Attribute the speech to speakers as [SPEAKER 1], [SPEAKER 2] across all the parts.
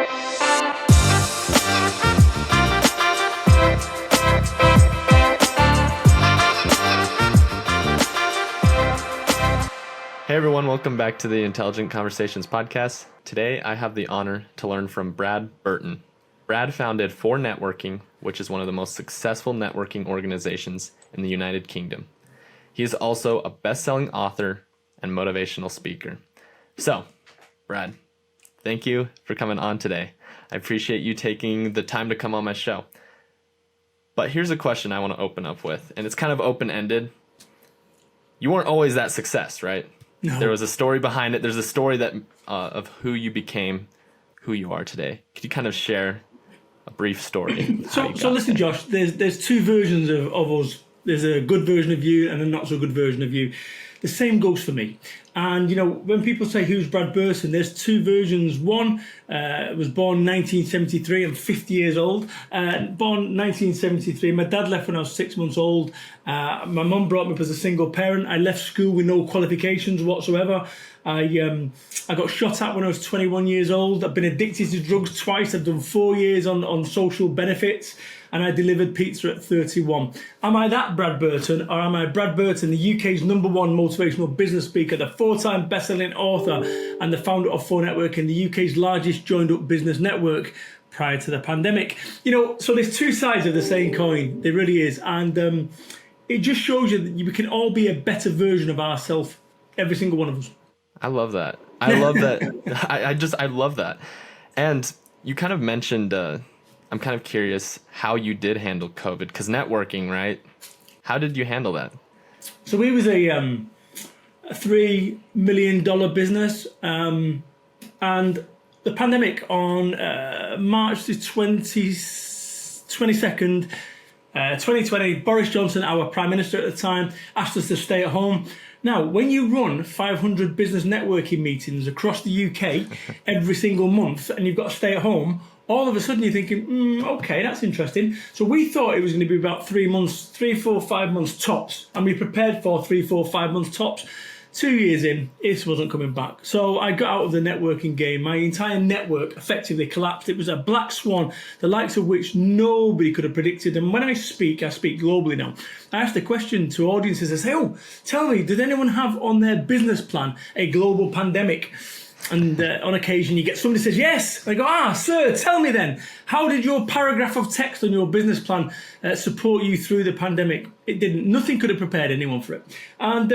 [SPEAKER 1] Hey everyone, welcome back to the Intelligent Conversations podcast. Today I have the honor to learn from Brad Burton. Brad founded For Networking, which is one of the most successful networking organizations in the United Kingdom. He is also a best-selling author and motivational speaker. So, Brad, thank you for coming on today. I appreciate you taking the time to come on my show. But here's a question I want to open up with, and it's kind of open-ended. You weren't always that success, right?
[SPEAKER 2] No.
[SPEAKER 1] There was a story behind it. There's a story that of who you became, who you are today. Could you kind of share a brief story?
[SPEAKER 2] So listen, Josh, there's two versions of us. There's a good version of you and a not so good version of you. The same goes for me. And, when people say, who's Brad Burton, there's two versions. One was born 1973. I'm 50 years old. Born 1973. My dad left when I was 6 months old. My mum brought me up as a single parent. I left school with no qualifications whatsoever. I got shot at when I was 21 years old. I've been addicted to drugs twice. I've done 4 years on social benefits. And I delivered pizza at 31. Am I that Brad Burton, or am I Brad Burton, the UK's #1 motivational business speaker, the 4-time best-selling author, and the founder of For Networking, the UK's largest joined-up business network prior to the pandemic? So there's two sides of the same coin. There really is. And it just shows you that we can all be a better version of ourselves, every single one of us.
[SPEAKER 1] I love that. I love that. I love that. And you kind of mentioned... I'm kind of curious how you did handle COVID, because networking, right? How did you handle that?
[SPEAKER 2] So we was a $3 million business, and the pandemic on March the 22nd, 2020, Boris Johnson, our Prime Minister at the time, asked us to stay at home. Now, when you run 500 business networking meetings across the UK every single month and you've got to stay at home, all of a sudden you're thinking, okay, that's interesting. So we thought it was going to be about 3 months, 3, 4, 5 months tops. And we prepared for 3, 4, 5 months tops. 2 years in, it wasn't coming back. So I got out of the networking game. My entire network effectively collapsed. It was a black swan, the likes of which nobody could have predicted. And when I speak globally now. I ask the question to audiences. I say, tell me, did anyone have on their business plan a global pandemic? And on occasion you get somebody says yes. I go, sir, tell me then, how did your paragraph of text on your business plan support you through the pandemic? It didn't. Nothing could have prepared anyone for it. And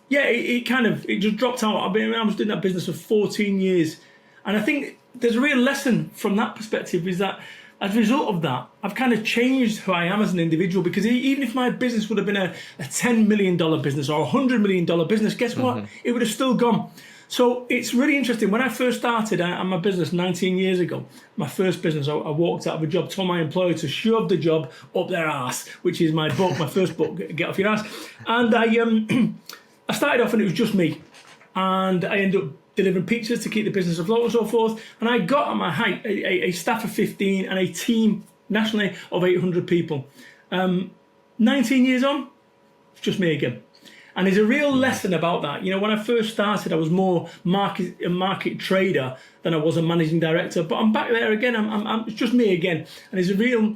[SPEAKER 2] it just dropped out. I was doing that business for 14 years. And I think there's a real lesson from that perspective, is that as a result of that, I've kind of changed who I am as an individual, because even if my business would have been a $10 million business or a $100 million business, guess what? It would have still gone. So it's really interesting. When I first started my business 19 years ago, my first business, I walked out of a job, told my employer to shove the job up their ass, which is my book, my first book, Get Off Your Ass. And I started off and it was just me. And I ended up delivering pizzas to keep the business afloat and so forth. And I got at my height a staff of 15 and a team nationally of 800 people. 19 years on, it's just me again. And there's a real lesson about that. When I first started, I was more a market trader than I was a managing director. But I'm back there again. It's just me again. And there's a real,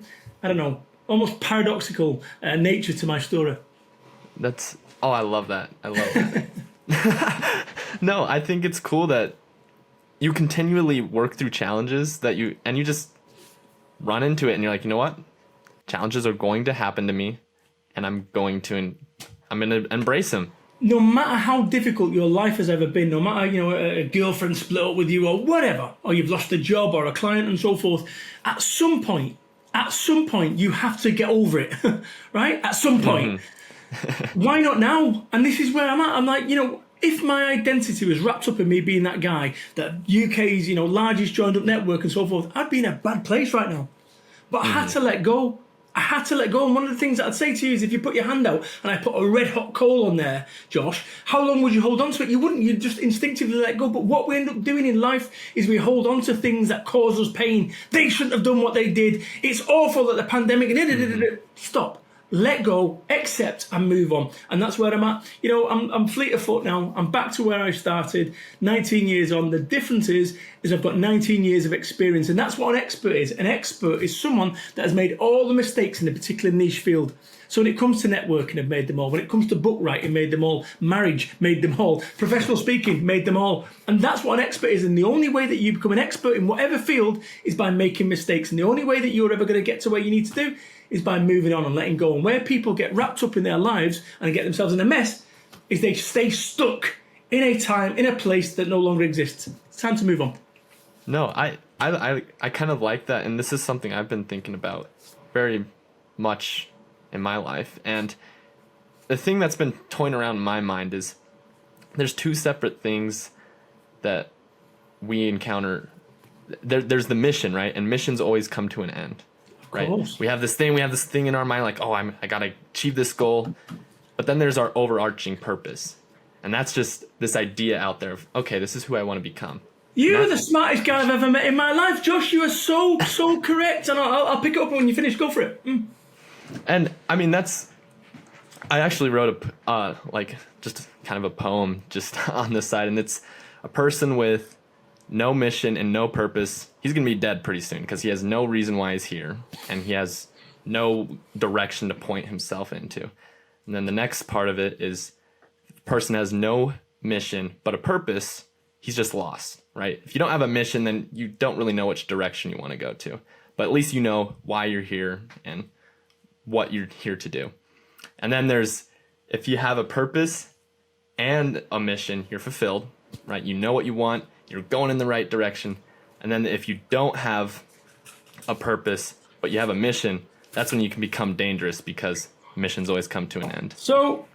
[SPEAKER 2] almost paradoxical nature to my story.
[SPEAKER 1] I love that. I love that. No, I think it's cool that you continually work through challenges you just run into it and you're like, you know what? Challenges are going to happen to me, and I'm going to embrace them.
[SPEAKER 2] No matter how difficult your life has ever been, no matter, a girlfriend split up with you or whatever, or you've lost a job or a client and so forth, at some point, you have to get over it, right? At some point. Why not now? And this is where I'm at. I'm like, if my identity was wrapped up in me being that guy, that UK's, largest joined up network and so forth, I'd be in a bad place right now. But I had to let go. And one of the things that I'd say to you is, if you put your hand out and I put a red hot coal on there, Josh, how long would you hold on to it? You wouldn't. You'd just instinctively let go. But what we end up doing in life is we hold on to things that cause us pain. They shouldn't have done what they did. It's awful that the pandemic... Stop. let go, accept, and move on. And that's where I'm at. I'm fleet of foot now. I'm back to where I started 19 years on. The difference is I've got 19 years of experience. And that's what an expert is. An expert is someone that has made all the mistakes in a particular niche field. So when it comes to networking, I've made them all. When it comes to book writing, made them all. Marriage, made them all. Professional speaking, made them all. And that's what an expert is. And the only way that you become an expert in whatever field is by making mistakes. And the only way that you're ever going to get to where you need to do is by moving on and letting go. And where people get wrapped up in their lives and get themselves in a mess is they stay stuck in a time, in a place that no longer exists. It's time to move on.
[SPEAKER 1] No, I kind of like that. And this is something I've been thinking about very much in my life. And the thing that's been toying around in my mind is there's two separate things that we encounter. There's the mission, right? And missions always come to an end, right? We have this thing in our mind, like, oh, I gotta achieve this goal. But then there's our overarching purpose. And that's just this idea out there of, okay, this is who I want to become.
[SPEAKER 2] You're the smartest guy I've ever met in my life, Josh. You are so correct. And I'll pick it up when you finish. Go for it.
[SPEAKER 1] And I mean, I actually wrote just kind of a poem just on this side, and it's a person with no mission and no purpose. He's going to be dead pretty soon because he has no reason why he's here, and he has no direction to point himself into. And then the next part of it is the person has no mission but a purpose. He's just lost, right? If you don't have a mission, then you don't really know which direction you want to go to. But at least you know why you're here and what you're here to do. And then if you have a purpose and a mission, you're fulfilled, right? You know what you want, you're going in the right direction. And then if you don't have a purpose, but you have a mission, that's when you can become dangerous because missions always come to an end.
[SPEAKER 2] So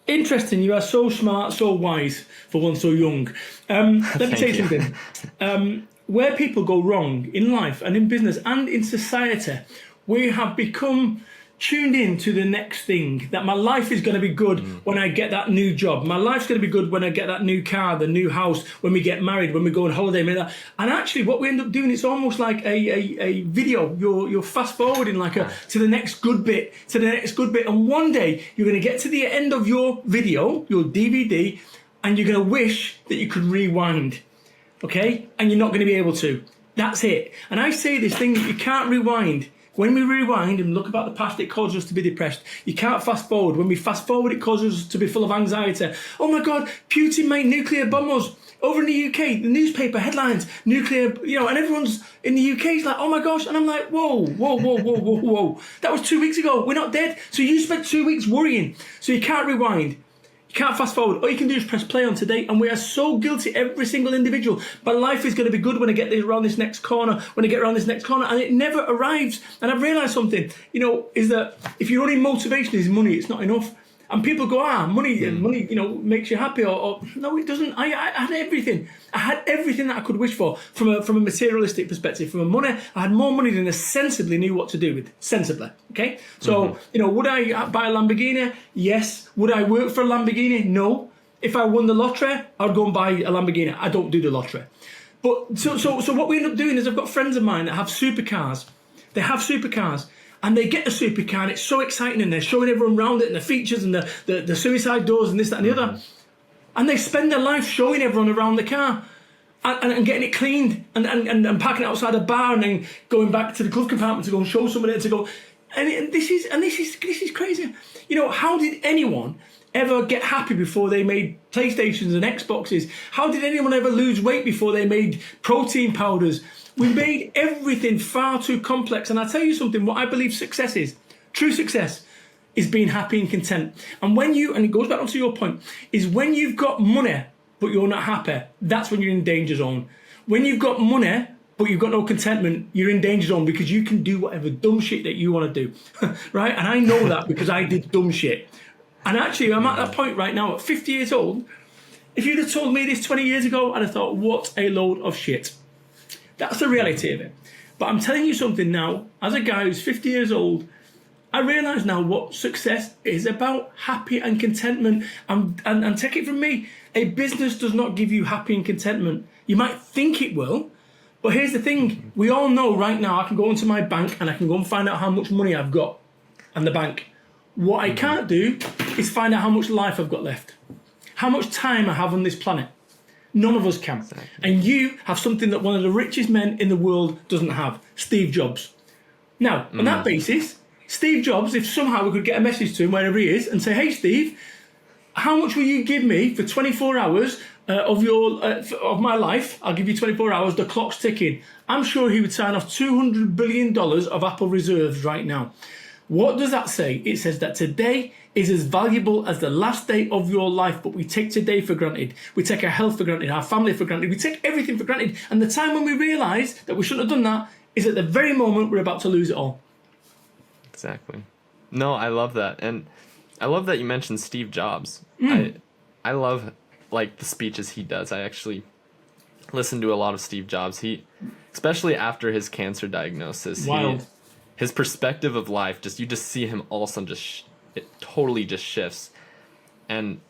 [SPEAKER 2] interesting. You are so smart, so wise for one so young. Let me tell you something. Where people go wrong in life and in business and in society, we have become tuned in to the next thing, that my life is going to be good when I get that new job. My life's going to be good when I get that new car, the new house, when we get married, when we go on holiday. And actually what we end up doing, it's almost like a video. You're fast forwarding to the next good bit, to the next good bit. And one day you're going to get to the end of your video, your DVD, and you're going to wish that you could rewind. Okay? And you're not going to be able to. That's it. And I say this thing that you can't rewind. When we rewind and look about the past, it causes us to be depressed. You can't fast forward. When we fast forward, it causes us to be full of anxiety. Oh my God, Putin might nuclear bomb us. Over in the UK, the newspaper headlines, nuclear, and everyone's in the UK is like, oh my gosh. And I'm like, whoa. That was 2 weeks ago. We're not dead. So you spent 2 weeks worrying. So you can't rewind. You can't fast forward. All you can do is press play on today. And we are so guilty, every single individual. But life is going to be good when I get around this next corner, when I get around this next corner. And it never arrives. And I've realised something, is that if your only motivation is money, it's not enough. And people go, money, makes you happy. Or no, it doesn't. I had everything. I had everything that I could wish for from a materialistic perspective. From a money, I had more money than I sensibly knew what to do with. Sensibly, okay? So, would I buy a Lamborghini? Yes. Would I work for a Lamborghini? No. If I won the lottery, I'd go and buy a Lamborghini. I don't do the lottery. But so what we end up doing is I've got friends of mine that have supercars. They have supercars. And they get a supercar and it's so exciting and they're showing everyone around it and the features and the suicide doors and this, that and the other. And they spend their life showing everyone around the car and getting it cleaned and parking it outside a bar and then going back to the glove compartment to go and show somebody to go. And this is crazy. How did anyone ever get happy before they made PlayStations and Xboxes? How did anyone ever lose weight before they made protein powders? We made everything far too complex. And I'll tell you something, what I believe success is, true success, is being happy and content. And and it goes back onto your point, is when you've got money, but you're not happy, that's when you're in danger zone. When you've got money, but you've got no contentment, you're in danger zone because you can do whatever dumb shit that you want to do, right? And I know that because I did dumb shit. And actually, I'm at that point right now, at 50 years old. If you'd have told me this 20 years ago, I'd have thought, what a load of shit. That's the reality of it. But I'm telling you something now, as a guy who's 50 years old, I realise now what success is about, happy and contentment. And take it from me, a business does not give you happy and contentment. You might think it will, but here's the thing. We all know right now I can go into my bank and I can go and find out how much money I've got in the bank. What I can't do is find out how much life I've got left, how much time I have on this planet. None of us can. Exactly. And you have something that one of the richest men in the world doesn't have, Steve Jobs. Now, on that basis, Steve Jobs, if somehow we could get a message to him wherever he is and say, hey, Steve, how much will you give me for 24 hours of my life? I'll give you 24 hours, the clock's ticking. I'm sure he would sign off $200 billion of Apple reserves right now. What does that say? It says that today is as valuable as the last day of your life, but we take today for granted. We take our health for granted, our family for granted. We take everything for granted. And the time when we realise that we shouldn't have done that is at the very moment we're about to lose it all.
[SPEAKER 1] Exactly. No, I love that. And I love that you mentioned Steve Jobs. I love like the speeches he does. I actually listen to a lot of Steve Jobs. Especially after his cancer diagnosis.
[SPEAKER 2] Wild.
[SPEAKER 1] His perspective of life, you just see him all of a sudden it totally just shifts. And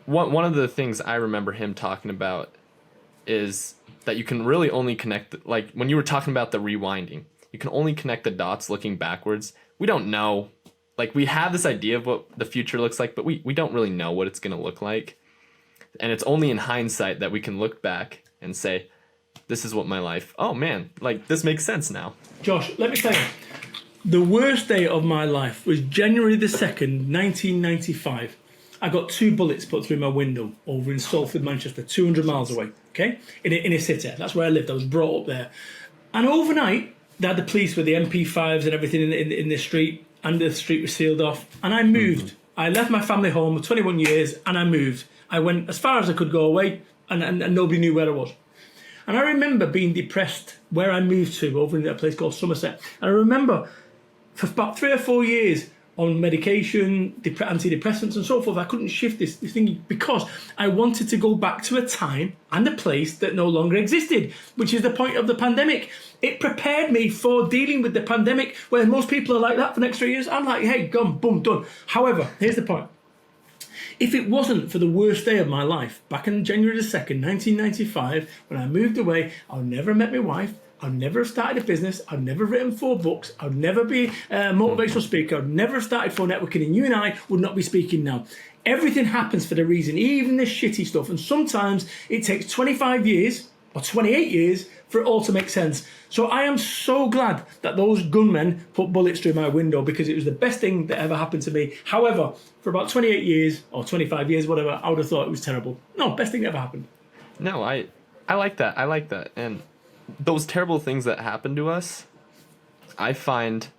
[SPEAKER 1] one of the things I remember him talking about is that you can really only connect, like when you were talking about the rewinding, you can only connect the dots looking backwards. We don't know, like we have this idea of what the future looks like, but we don't really know what it's going to look like. And it's only in hindsight that we can look back and say, this is what my life, oh man, like this makes sense now.
[SPEAKER 2] Josh, let me tell you. The worst day of my life was January the 2nd, 1995. I got 2 bullets put through my window over in Salford, Manchester, 200 miles away, okay? In a city. That's where I lived. I was brought up there. And overnight, they had the police with the MP5s and everything in the street, and the street was sealed off. And I moved. I left my family home with 21 years, and I moved. I went as far as I could go away, and nobody knew where I was. And I remember being depressed where I moved to, over in a place called Somerset. And I remember for about 3 or 4 years on medication, antidepressants and so forth, I couldn't shift this thing because I wanted to go back to a time and a place that no longer existed, which is the point of the pandemic. It prepared me for dealing with the pandemic, where most people are like that for the next 3 years. I'm like, hey, gone, boom, done. However, here's the point. If it wasn't for the worst day of my life, back on January the 2nd, 1995, when I moved away, I'd never met my wife, I'd never have started a business, I'd never written 4 books, I'd never be a motivational speaker, I'd never have started phone networking, and you and I would not be speaking now. Everything happens for the reason, even this shitty stuff, and sometimes it takes 25 years or 28 years for it all to make sense. So I am so glad that those gunmen put bullets through my window, because it was the best thing that ever happened to me. However, for about 28 years or 25 years, whatever, I would have thought it was terrible. No, best thing that ever happened.
[SPEAKER 1] No, I like that. I like that. And those terrible things that happen to us, I find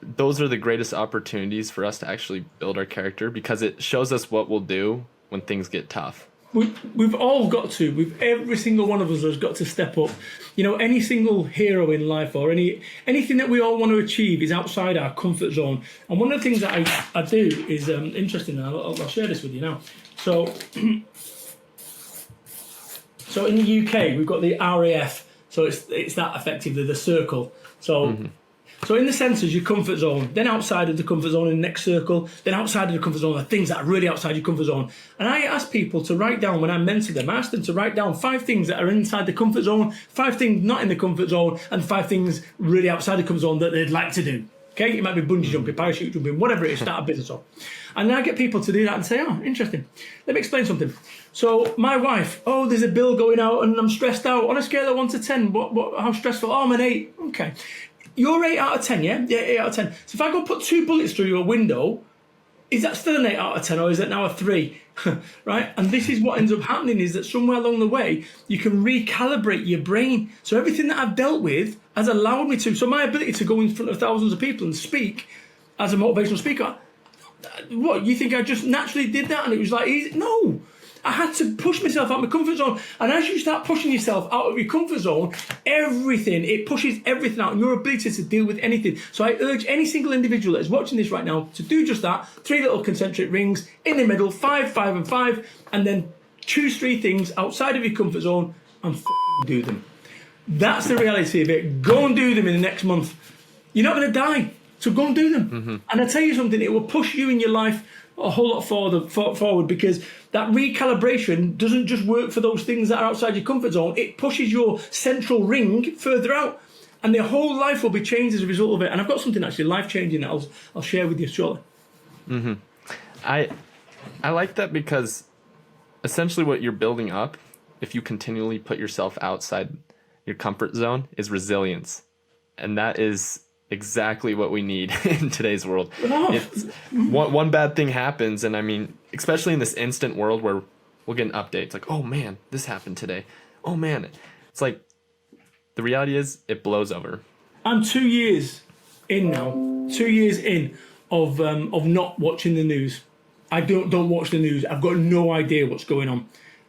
[SPEAKER 1] those are the greatest opportunities for us to actually build our character, because it shows us what we'll do when things get tough.
[SPEAKER 2] We've all got to. Every single one of us has got to step up. You know, any single hero in life or anything that we all want to achieve is outside our comfort zone. And one of the things that I do is interesting, and I'll share this with you now. So in the UK, we've got the RAF. So it's that effectively the circle. So So in the centre is your comfort zone. Then outside of the comfort zone in the next circle. Then outside of the comfort zone are things that are really outside your comfort zone. And I ask people to write down, when I mentor them, I ask them to write down 5 things that are inside the comfort zone, 5 things not in the comfort zone, and 5 things really outside the comfort zone that they'd like to do. Okay, it might be bungee jumping, parachute jumping, whatever it is, start a business off. And then I get people to do that and say, oh, interesting. Let me explain something. So my wife, oh, there's a bill going out and I'm stressed out. On a scale of 1 to 10, how stressful? Oh, I'm an 8. Okay. You're 8 out of 10, yeah? Yeah, 8 out of 10. So if I go put 2 bullets through your window, is that still an 8 out of 10 or is that now a 3? Right? And this is what ends up happening, is that somewhere along the way, you can recalibrate your brain. So everything that I've dealt with has allowed me to. So my ability to go in front of thousands of people and speak as a motivational speaker, what, you think I just naturally did that and it was like easy? No. I had to push myself out of my comfort zone. And as you start pushing yourself out of your comfort zone, it pushes everything out and your ability to deal with anything. So I urge any single individual that is watching this right now to do just that. 3 little concentric rings in the middle, 5, 5 and 5, and then choose 3 things outside of your comfort zone and do them. That's the reality of it. Go and do them in the next month. You're not going to die, so go and do them. Mm-hmm. And I tell you something, it will push you in your life a whole lot forward, because that recalibration doesn't just work for those things that are outside your comfort zone. It pushes your central ring further out, and their whole life will be changed as a result of it. And I've got something actually life-changing that I'll share with you shortly.
[SPEAKER 1] I like that because essentially what you're building up, if you continually put yourself outside your comfort zone, is resilience. And that is exactly what we need in today's world. It's, one bad thing happens, and I mean, especially in this instant world where we'll get an update. It's like, oh man, this happened today. Oh man. It's like, the reality is it blows over.
[SPEAKER 2] I'm 2 years in now. 2 years in of not watching the news. I don't watch the news. I've got no idea what's going on.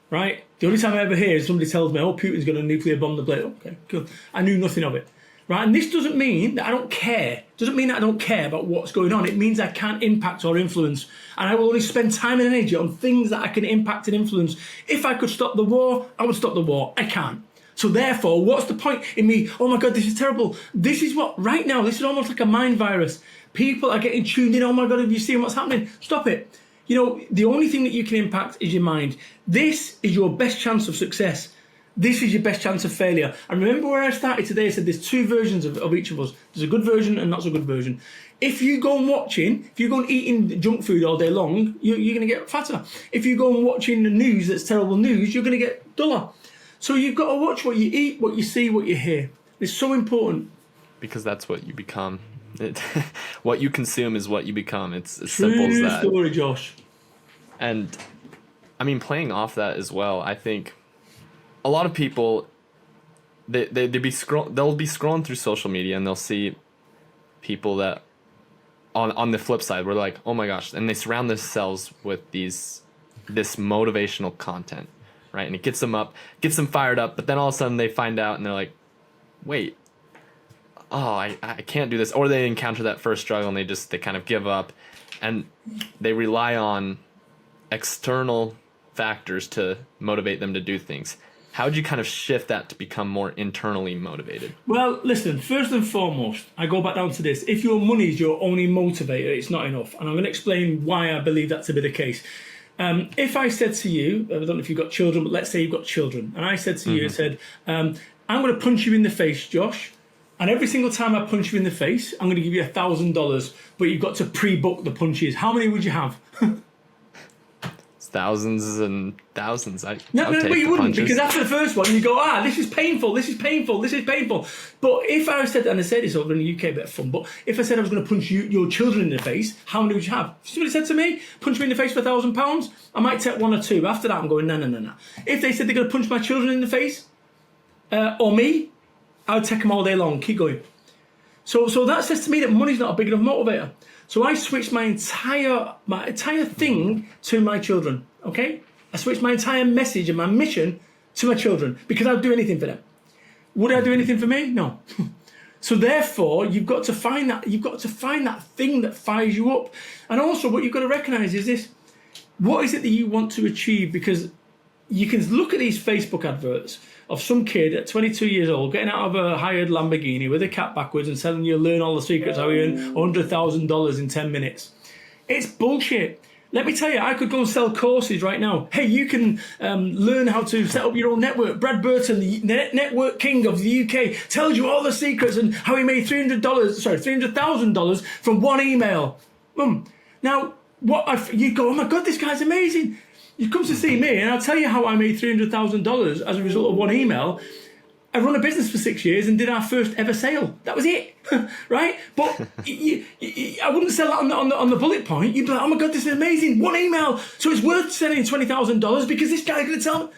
[SPEAKER 2] Right? The only time I ever hear is somebody tells me, oh, Putin's going to nuclear bomb the place. Okay, cool. I knew nothing of it. Right? And this doesn't mean that I don't care. It doesn't mean that I don't care about what's going on. It means I can't impact or influence. And I will only spend time and energy on things that I can impact and influence. If I could stop the war, I would stop the war. I can't. So therefore, what's the point in me, oh my God, this is terrible. This is what, right now, this is almost like a mind virus. People are getting tuned in. Oh my God, have you seen what's happening? Stop it. You know, the only thing that you can impact is your mind. This is your best chance of success. This is your best chance of failure. And remember where I started today, I said there's two versions of each of us. There's a good version and not so good version. If you go and eating junk food all day long, you're going to get fatter. If you go and watching the news that's terrible news, you're going to get duller. So you've got to watch what you eat, what you see, what you hear. It's so important.
[SPEAKER 1] Because that's what you become. What you consume is what you become. It's as simple as that.
[SPEAKER 2] True story, Josh.
[SPEAKER 1] And I mean, playing off that as well, I think a lot of people they'll be scrolling through social media and they'll see people that on the flip side we're like, oh my gosh, and they surround themselves with this motivational content, right? And it gets them fired up, but then all of a sudden they find out and they're like, wait, oh, I can't do this. Or they encounter that first struggle and they kind of give up, and they rely on external factors to motivate them to do things. How would you kind of shift that to become more internally motivated?
[SPEAKER 2] Well, listen, first and foremost, I go back down to this. If your money is your only motivator, it's not enough. And I'm going to explain why I believe that to be the case. If I said to you, I don't know if you've got children, but let's say you've got children, and I said to you, I said, I'm going to punch you in the face, Josh, and every single time I punch you in the face, I'm going to give you $1,000, but you've got to pre-book the punches. How many would you have?
[SPEAKER 1] Thousands and thousands.
[SPEAKER 2] No, but you wouldn't, punches. Because after the first one, you go, this is painful, this is painful, this is painful. But if I said, and I said this over in the UK, a bit of fun, but if I said I was going to punch your children in the face, how many would you have? If somebody said to me, punch me in the face for £1,000, I might take one or two. After that, I'm going, no. If they said they're going to punch my children in the face, or me, I would take them all day long, keep going. So that says to me that money's not a big enough motivator. So I switched my entire thing to my children, okay? I switched my entire message and my mission to my children because I'd do anything for them. Would I do anything for me? No. So therefore, you've got to find that thing that fires you up. And also what you've got to recognize is this: what is it that you want to achieve? Because you can look at these Facebook adverts of some kid at 22 years old getting out of a hired Lamborghini with a cap backwards and telling you learn all the secrets how you earn $100,000 in 10 minutes. It's bullshit. Let me tell you, I could go and sell courses right now. Hey, you can learn how to set up your own network. Brad Burton, the network king of the UK, tells you all the secrets and how he made $300,000 from one email. Now, you go, oh my God, this guy's amazing. You come to see me and I'll tell you how I made $300,000 as a result of one email. I run a business for 6 years and did our first ever sale. That was it, right? But I wouldn't sell that on the bullet point. You'd be like, oh my God, this is amazing. One email. So it's worth selling $20,000 because this guy's going to tell me.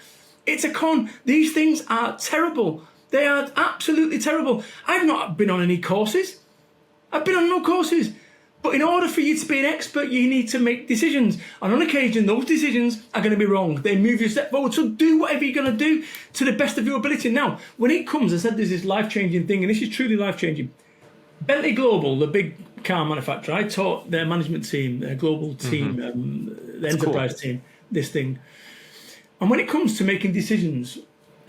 [SPEAKER 2] It's a con. These things are terrible. They are absolutely terrible. I've not been on any courses. I've been on no courses. But in order for you to be an expert, you need to make decisions. And on occasion, those decisions are going to be wrong. They move you a step forward. So do whatever you're going to do to the best of your ability. Now, when it comes, I said there's this life-changing thing, and this is truly life-changing. Bentley Global, the big car manufacturer, I taught their management team, their global team, the enterprise team, this thing. And when it comes to making decisions,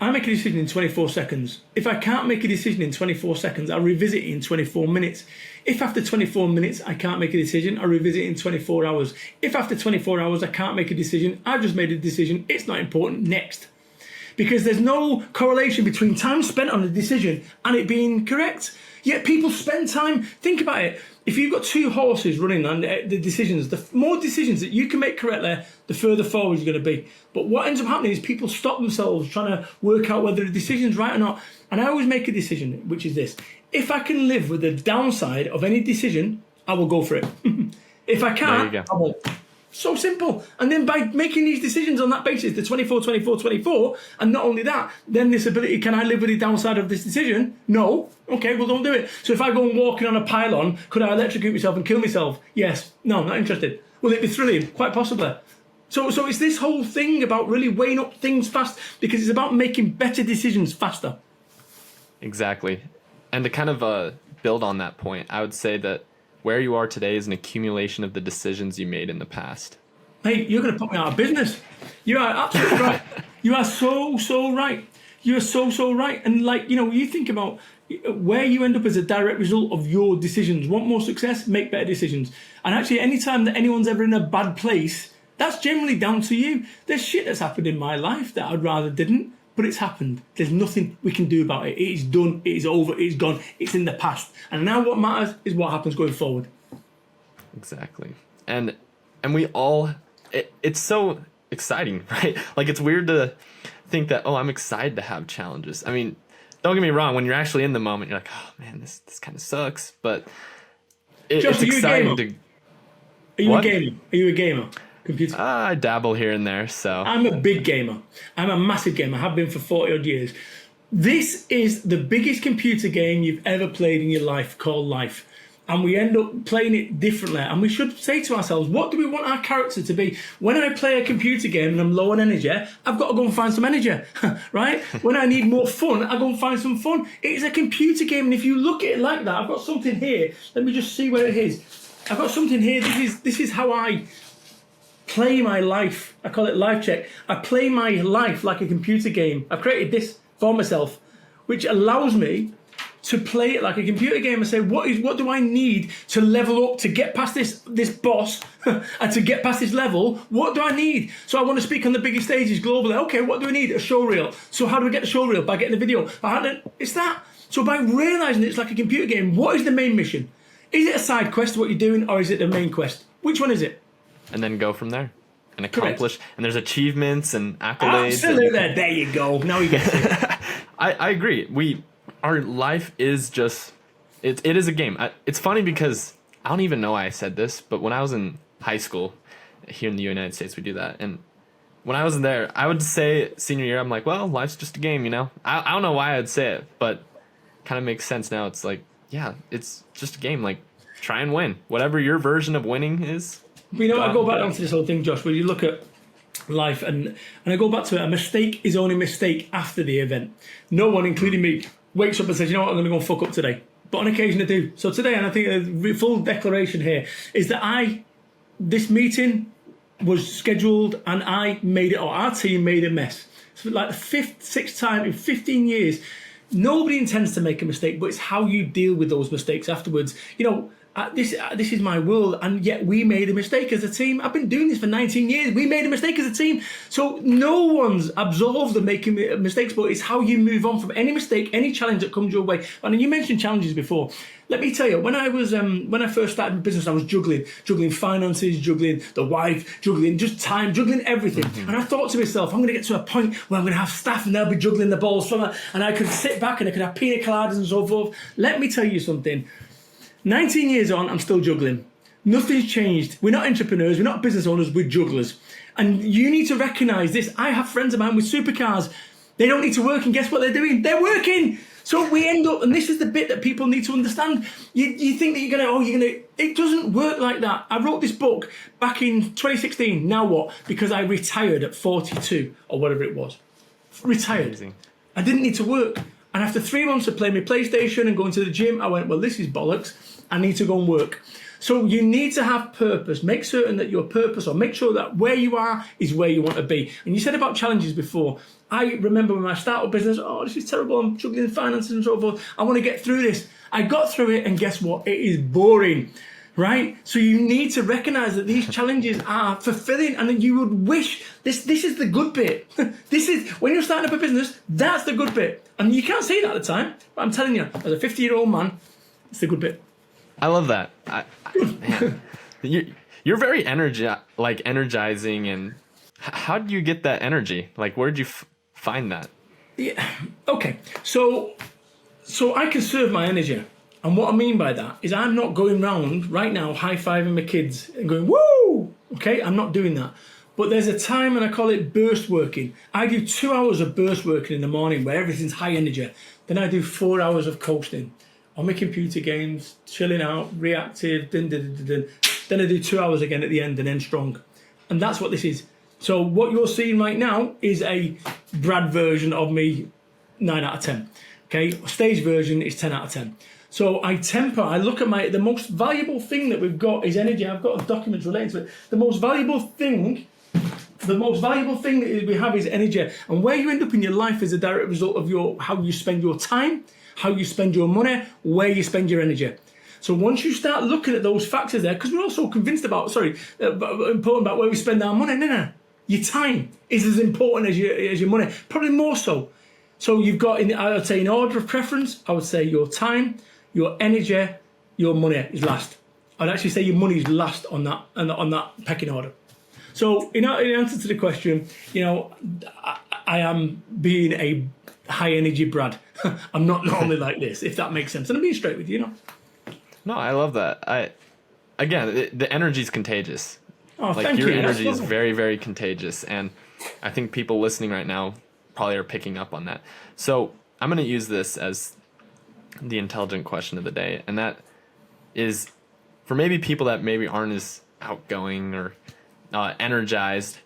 [SPEAKER 2] I make a decision in 24 seconds. If I can't make a decision in 24 seconds, I revisit it in 24 minutes. If after 24 minutes I can't make a decision, I revisit it in 24 hours. If after 24 hours I can't make a decision, I've just made a decision, it's not important, next. because there's no correlation between time spent on a decision and it being correct. Yet people spend time. Think about it. If you've got two horses running on the decisions, the more decisions that you can make correctly, the further forward you're going to be. But what ends up happening is people stop themselves trying to work out whether the decision's right or not. And I always make a decision, which is this. If I can live with the downside of any decision, I will go for it. If I can't, I won't. So simple. And then by making these decisions on that basis, the 24, 24, 24, and not only that, then this ability, can I live with the downside of this decision? No. Okay, well, don't do it. So if I go and walking on a pylon, could I electrocute myself and kill myself? Yes. No, not interested. Will it be thrilling? Quite possibly. So it's this whole thing about really weighing up things fast, because it's about making better decisions faster.
[SPEAKER 1] Exactly. And to kind of build on that point, I would say that where you are today is an accumulation of the decisions you made in the past.
[SPEAKER 2] Hey, you're going to put me out of business. You are absolutely right. You are so right. You're so right. And you think about where you end up as a direct result of your decisions. Want more success? Make better decisions. And actually, anytime that anyone's ever in a bad place, that's generally down to you. There's shit that's happened in my life that I'd rather didn't, but it's happened. There's nothing we can do about it. It is done. It is over. It's gone. It's in the past. And now what matters is what happens going forward.
[SPEAKER 1] Exactly. And we all, it's so exciting, right? Like, it's weird to think that, I'm excited to have challenges. I mean, don't get me wrong. When you're actually in the moment, you're like, oh man, this kind of sucks. But
[SPEAKER 2] Josh,
[SPEAKER 1] it's exciting to.
[SPEAKER 2] Are you a gamer? Are you a gamer? Computer.
[SPEAKER 1] I dabble here and there, so.
[SPEAKER 2] I'm a big gamer. I'm a massive gamer. I have been for 40 odd years. This is the biggest computer game you've ever played in your life, called life. And we end up playing it differently. And we should say to ourselves, what do we want our character to be? When I play a computer game and I'm low on energy, I've got to go and find some energy, right? When I need more fun, I go and find some fun. It's a computer game. And if you look at it like that, I've got something here. Let me just see where it is. I've got something here. This is how I play my life. I call it life check. I play my life like a computer game. I've created this for myself, which allows me to play it like a computer game and say, what do I need to level up to get past this boss and to get past this level? What do I need? So I want to speak on the biggest stages globally. Okay, what do I need? A show reel. So how do we get the show reel? By getting the video. It's that. So by realising it's like a computer game, what is the main mission? Is it a side quest, what you're doing, or is it the main quest? Which one is it?
[SPEAKER 1] And then go from there and accomplish. Correct. And there's achievements and accolades.
[SPEAKER 2] Absolutely. There you go. Now you get it.
[SPEAKER 1] I agree. Our life is just, it is a game. It's funny because I don't even know why I said this, but when I was in high school, here in the United States, we do that. And when I was there, I would say senior year, I'm like, well, life's just a game, I don't know why I'd say it, but kind of makes sense now. It's like, yeah, it's just a game. Like, try and win. Whatever your version of winning is.
[SPEAKER 2] I go back onto this whole thing, Josh, where you look at life and I go back to it. A mistake is only a mistake after the event. No one, including me, wakes up and says, you know what, I'm going to go fuck up today. But on occasion I do. So today, and I think the full declaration here is that this meeting was scheduled and I made it, or our team made a mess. So like the sixth time in 15 years, nobody intends to make a mistake, but it's how you deal with those mistakes afterwards. This is my world, and yet we made a mistake as a team. I've been doing this for 19 years. We made a mistake as a team. So no one's absolved of making mistakes, but it's how you move on from any mistake, any challenge that comes your way. And you mentioned challenges before. Let me tell you, when I first started my business, I was juggling finances, juggling the wife, juggling just time, juggling everything. Mm-hmm. And I thought to myself, I'm going to get to a point where I'm going to have staff and they'll be juggling the balls from it, and I could sit back and I could have pina coladas and so forth. Let me tell you something. 19 years on, I'm still juggling. Nothing's changed. We're not entrepreneurs. We're not business owners. We're jugglers. And you need to recognise this. I have friends of mine with supercars. They don't need to work, and guess what they're doing? They're working. So we end up, and this is the bit that people need to understand. You think that you're going to, it doesn't work like that. I wrote this book back in 2016. Now what? Because I retired at 42 or whatever it was. Retired. Amazing. I didn't need to work. And after 3 months of playing my PlayStation and going to the gym, I went, well, this is bollocks. I need to go and work. So you need to have purpose. Make certain that your purpose, or make sure that where you are is where you want to be. And you said about challenges before. I remember when I started business, this is terrible. I'm juggling finances and so forth. I want to get through this. I got through it, and guess what? It is boring. right? So you need to recognize that these challenges are fulfilling, and that you would wish this is the good bit. This is when you're starting up a business, that's the good bit. And you can't see it at the time, but I'm telling you, as a 50-year-old man, it's the good bit.
[SPEAKER 1] I love that. Man, you're very energizing, and how do you get that energy? Like, where did you find that?
[SPEAKER 2] Yeah. Okay. So I conserve my energy. And what I mean by that is I'm not going round right now high-fiving my kids and going, woo! Okay, I'm not doing that. But there's a time, and I call it burst working. I do 2 hours of burst working in the morning where everything's high energy. Then I do 4 hours of coasting on my computer games, chilling out, reactive, Then I do 2 hours again at the end, and then strong. And that's what this is. So what you're seeing right now is a Brad version of me, 9 out of 10. Okay, stage version is 10 out of 10. So I look at the most valuable thing that we've got is energy. I've got documents relating to it. The most valuable thing that we have is energy. And where you end up in your life is a direct result of how you spend your time, how you spend your money, where you spend your energy. So once you start looking at those factors there, because we're also convinced important about where we spend our money. No. Your time is as important as your money, probably more so. So you've got, I would say in order of preference, I would say your time, your energy, your money is last. I'd actually say your money is last on that pecking order. So in answer to the question, I am being a high energy Brad. I'm not normally like this, if that makes sense. And I'm being straight with you,
[SPEAKER 1] No, I love that. The energy is contagious.
[SPEAKER 2] Oh,
[SPEAKER 1] thank you. Your energy is very, very contagious, and I think people listening right now probably are picking up on that. So I'm going to use this as the intelligent question of the day, and that is for maybe people that maybe aren't as outgoing or energized.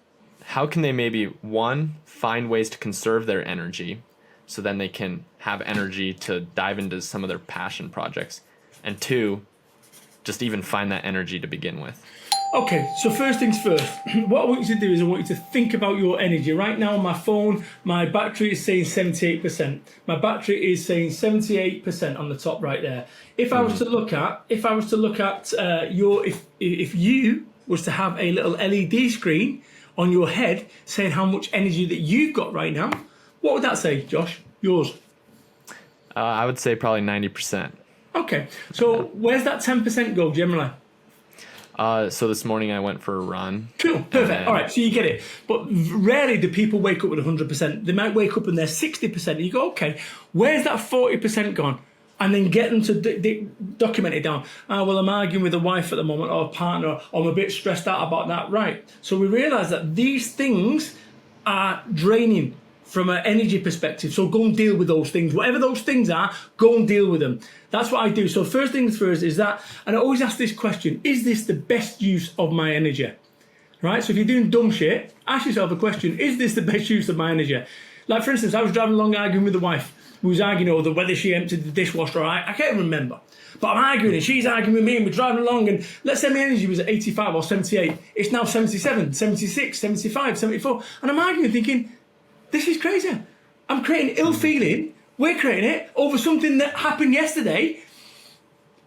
[SPEAKER 1] How can they maybe, one, find ways to conserve their energy so then they can have energy to dive into some of their passion projects, and two, just even find that energy to begin with?
[SPEAKER 2] Okay, so first things first, what I want you to do is I want you to think about your energy. Right now on my phone, my battery is saying 78%. My battery is saying 78% on the top right there. If I was to look at if you was to have a little LED screen on your head saying how much energy that you've got right now, what would that say, Josh? Yours?
[SPEAKER 1] I would say probably 90%.
[SPEAKER 2] Okay, so where's that 10% go generally?
[SPEAKER 1] So this morning I went for a run.
[SPEAKER 2] Cool, perfect. All right, so you get it. But rarely do people wake up with 100%. They might wake up and they're 60%. And you go, okay, where's that 40% gone? And then get them to document it down. Well, I'm arguing with a wife at the moment or a partner, or I'm a bit stressed out about that. Right. So we realise that these things are draining from an energy perspective. So go and deal with those things. Whatever those things are, go and deal with them. That's what I do. So first things first is that, and I always ask this question, is this the best use of my energy? Right? So if you're doing dumb shit, ask yourself a question, is this the best use of my energy? Like for instance, I was driving along arguing with the wife. We was arguing over whether she emptied the dishwasher or I can't remember. But I'm arguing and she's arguing with me and we're driving along, and let's say my energy was at 85 or 78. It's now 77, 76, 75, 74. And I'm arguing thinking, this is crazy. I'm creating ill feeling. We're creating it over something that happened yesterday.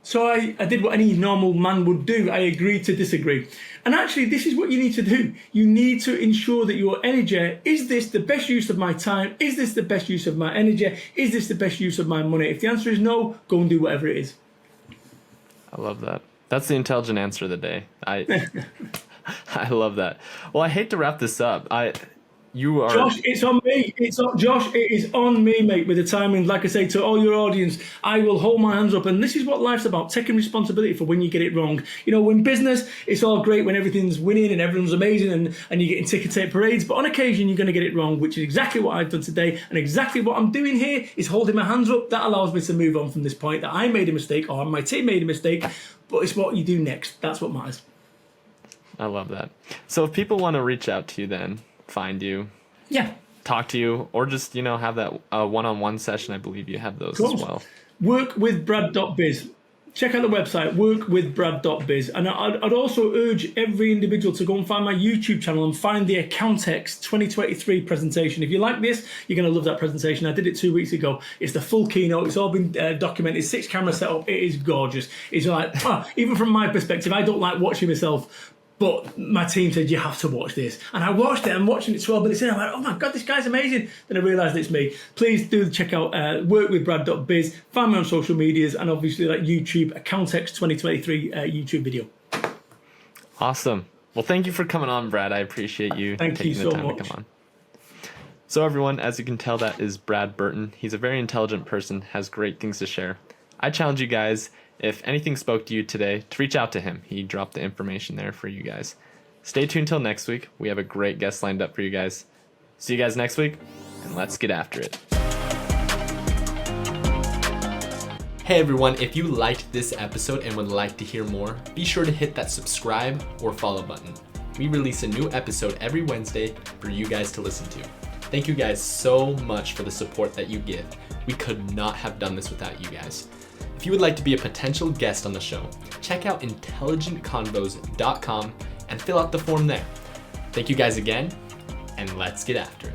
[SPEAKER 2] So I did what any normal man would do. I agreed to disagree. And actually, this is what you need to do. You need to ensure that your energy, is this the best use of my time? Is this the best use of my energy? Is this the best use of my money? If the answer is no, go and do whatever it is.
[SPEAKER 1] I love that. That's the intelligent answer of the day. I love that. Well, I hate to wrap this up.
[SPEAKER 2] Josh, it's on me. Josh, it is on me, mate, with the timing. Like I say to all your audience, I will hold my hands up. And this is what life's about, taking responsibility for when you get it wrong. In business, it's all great when everything's winning and everyone's amazing and you're getting ticker tape parades. But on occasion, you're going to get it wrong, which is exactly what I've done today. And exactly what I'm doing here is holding my hands up. That allows me to move on from this point that I made a mistake or my team made a mistake. But it's what you do next. That's what matters.
[SPEAKER 1] I love that. So if people want to reach out to you then, find you, talk to you, or just have that one-on-one session, I believe you have those as well.
[SPEAKER 2] Workwithbrad.biz. check out the website, workwithbrad.biz. And I'd also urge every individual to go and find my YouTube channel and find the Accountex 2023 presentation. If you like this, you're going to love that presentation. I did it 2 weeks ago. It's the full keynote. It's all been documented. 6 camera setup. It is gorgeous. It's like, even from my perspective, I don't like watching myself, but my team said, you have to watch this. And I watched it. I'm watching it 12 minutes in. I'm like, oh my God, this guy's amazing. Then I realised it's me. Please do check out workwithbrad.biz. Find me on social medias and obviously like YouTube, Accountex 2023 YouTube video.
[SPEAKER 1] Awesome. Well, thank you for coming on, Brad. I appreciate you taking the time to come on. So everyone, as you can tell, that is Brad Burton. He's a very intelligent person, has great things to share. I challenge you guys, if anything spoke to you today, to reach out to him. He dropped the information there for you guys. Stay tuned till next week. We have a great guest lined up for you guys. See you guys next week, and let's get after it. Hey everyone, if you liked this episode and would like to hear more, be sure to hit that subscribe or follow button. We release a new episode every Wednesday for you guys to listen to. Thank you guys so much for the support that you give. We could not have done this without you guys. If you would like to be a potential guest on the show, check out intelligentconvos.com and fill out the form there. Thank you guys again, and let's get after it.